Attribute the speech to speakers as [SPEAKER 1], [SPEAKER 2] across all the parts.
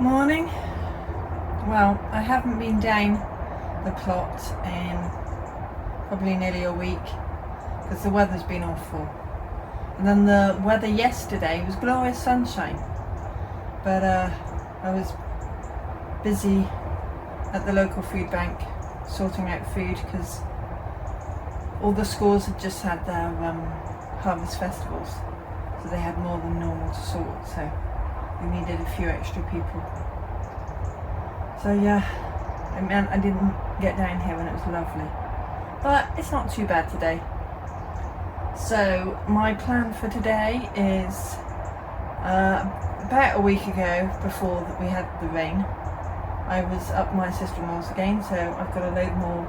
[SPEAKER 1] Morning. Well, I haven't been down the plot in probably nearly a week because the weather's been awful. And then the weather yesterday was glorious sunshine, but I was busy at the local food bank sorting out food because all the schools had just had their harvest festivals, so they had more than normal to sort, so we needed a few extra people. So yeah, it meant I didn't get down here when it was lovely, but it's not too bad today. So my plan for today is about a week ago, before that we had the rain, I was up my sister-in-law's again, so I've got a load more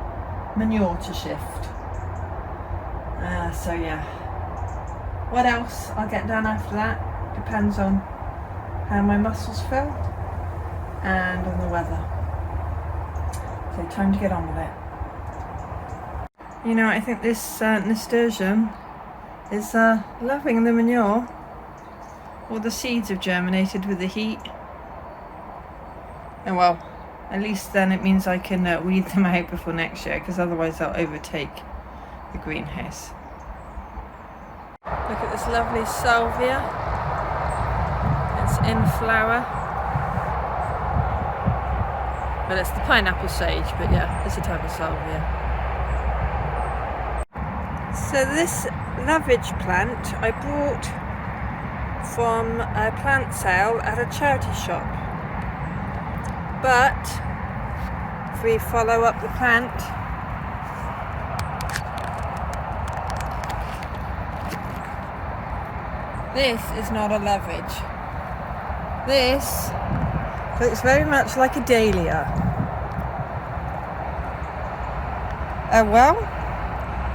[SPEAKER 1] manure to shift. So yeah, what else I'll get done after that depends on how my muscles feel and on the weather. So time to get on with it. You know, I think this nasturtium is loving the manure. All the seeds have germinated with the heat. And well, at least then it means I can weed them out before next year, because otherwise they'll overtake the greenhouse. Look at this lovely salvia. It's in flower. Well, it's the pineapple sage, but yeah, it's a type of salvia. So this lavage plant I bought from a plant sale at a charity shop. But if we follow up the plant, this is not a lavage. This looks very much like a dahlia. Well,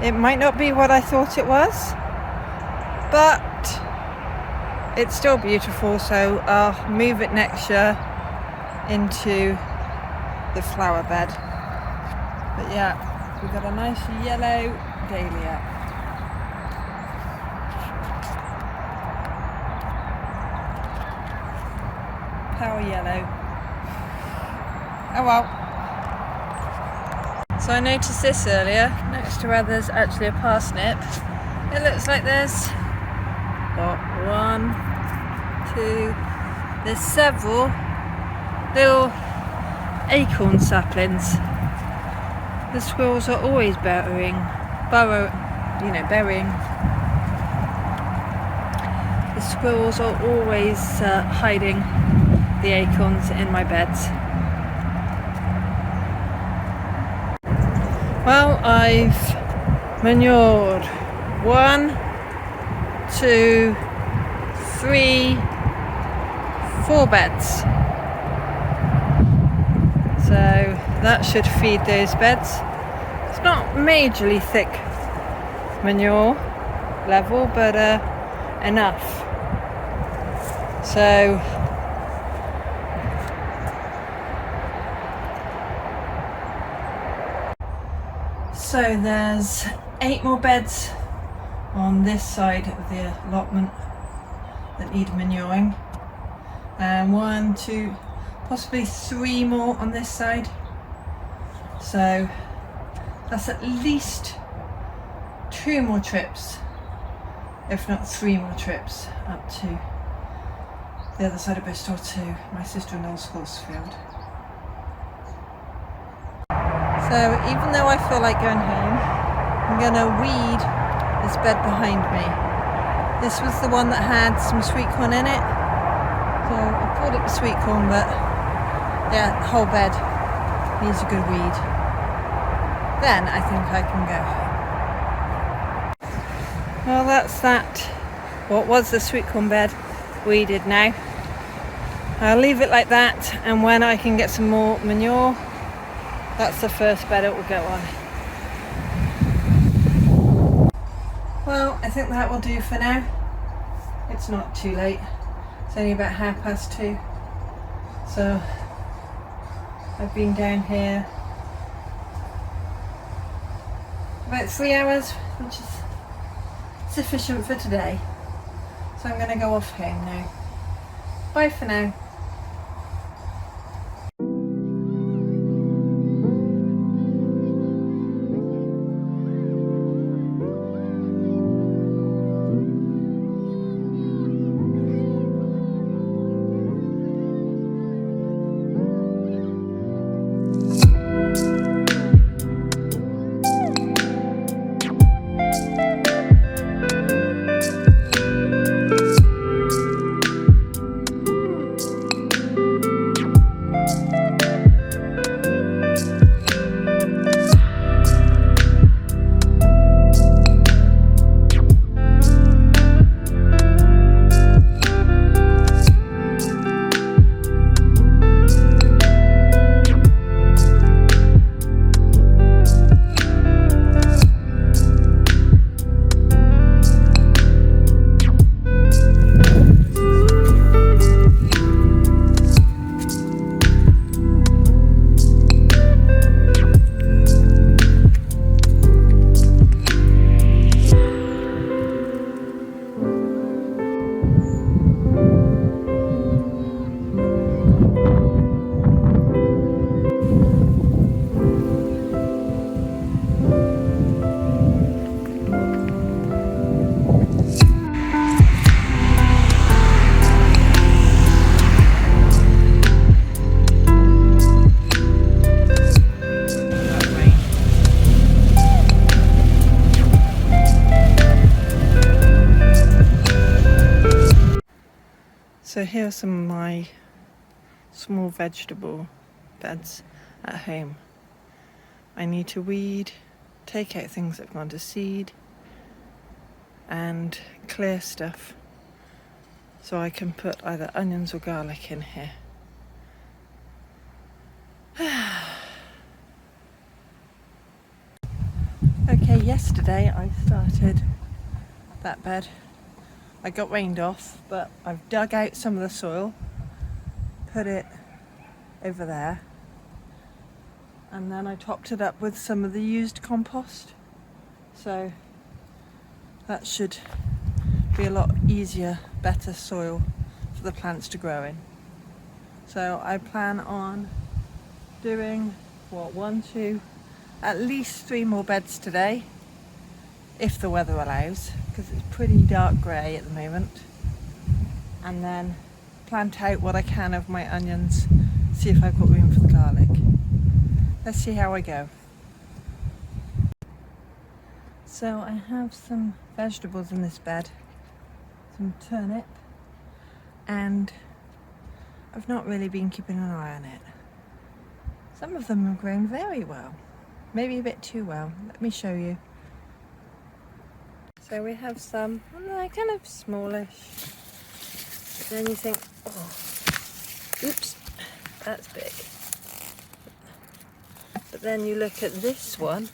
[SPEAKER 1] it might not be what I thought it was, but it's still beautiful, so I'll move it next year into the flower bed. But yeah, we've got a nice yellow dahlia. Power yellow. Oh well. So I noticed this earlier, next to where there's actually a parsnip. It looks like there's one, two, there's several little acorn saplings. The squirrels are always burying. The squirrels are always hiding the acorns in my beds. Well, I've manured 1, 2, 3, 4 beds. So that should feed those beds. It's not majorly thick manure level, but enough. So there's 8 more beds on this side of the allotment that need manuring, and 1, 2, possibly 3 more on this side. So that's at least 2 more trips, if not 3 more trips, up to the other side of Bristol to my sister-in-law's horse field. So even though I feel like going home, I'm going to weed this bed behind me. This was the one that had some sweet corn in it, so I called it the sweet corn, but yeah, the whole bed needs a good weed. Then I think I can go. Well, that's that. What was the sweet corn bed weeded now. I'll leave it like that, and when I can get some more manure, that's the first bed it will go on. Well, I think that will do for now. It's not too late. It's only about 2:30. So I've been down here about 3 hours, which is sufficient for today. So I'm going to go off home now. Bye for now. here are some of my small vegetable beds at home. I need to weed, take out things that have gone to seed, and clear stuff so I can put either onions or garlic in here. Okay, yesterday I started that bed. I got rained off, but I've dug out some of the soil, put it over there, and then I topped it up with some of the used compost. So that should be a lot easier, better soil for the plants to grow in. So I plan on doing, at least 3 more beds today, if the weather allows, because it's pretty dark grey at the moment. And then plant out what I can of my onions, see if I've got room for the garlic. Let's see how I go. So I have some vegetables in this bed, some turnip, and I've not really been keeping an eye on it. Some of them have grown very well, maybe a bit too well. Let me show you. So we have some, they're kind of smallish. But then you think, oh, oops, that's big. But then you look at this one,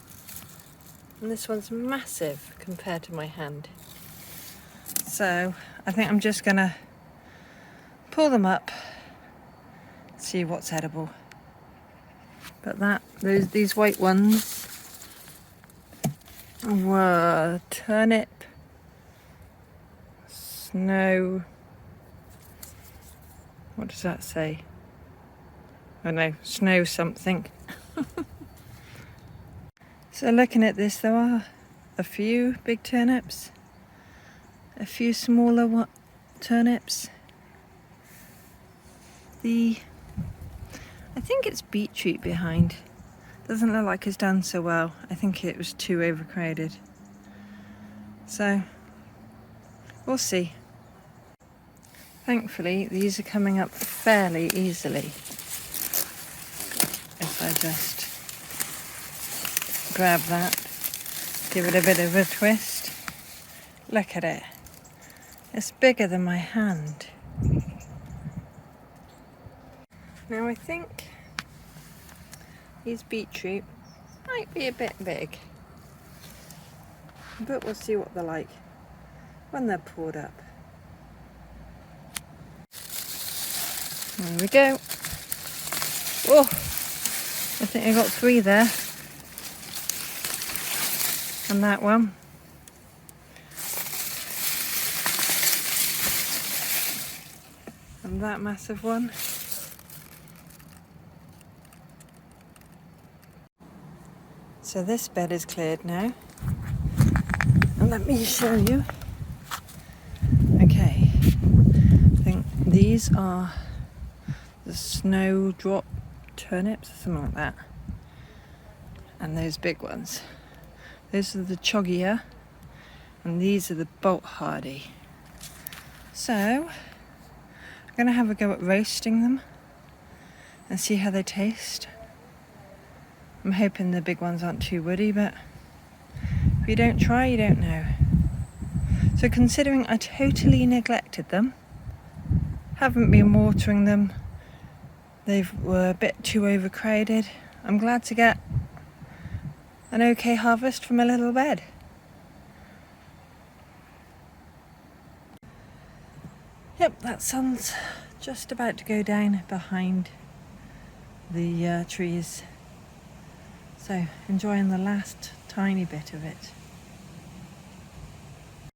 [SPEAKER 1] and this one's massive compared to my hand. So I think I'm just gonna pull them up, see what's edible. But these white ones were turnip, snow, what does that say? Oh no, snow something. So looking at this, there are a few big turnips, a few smaller turnips. I think it's beetroot behind. Doesn't look like it's done so well. I think it was too overcrowded. So, we'll see. Thankfully, these are coming up fairly easily. If I just grab that, give it a bit of a twist. Look at it. It's bigger than my hand. Now I think these beetroot might be a bit big, but we'll see what they're like when they're poured up. There we go. Oh, I think I got 3 there. And that one. And that massive one. So this bed is cleared now. And let me show you. Okay. I think these are the snowdrop turnips, something like that. And those big ones. Those are the choggier, and these are the bolt hardy. So, I'm going to have a go at roasting them and see how they taste. I'm hoping the big ones aren't too woody, but if you don't try, you don't know. So considering I totally neglected them, haven't been watering them, they were a bit too overcrowded, I'm glad to get an okay harvest from a little bed. Yep, that sun's just about to go down behind the trees. So enjoying the last tiny bit of it.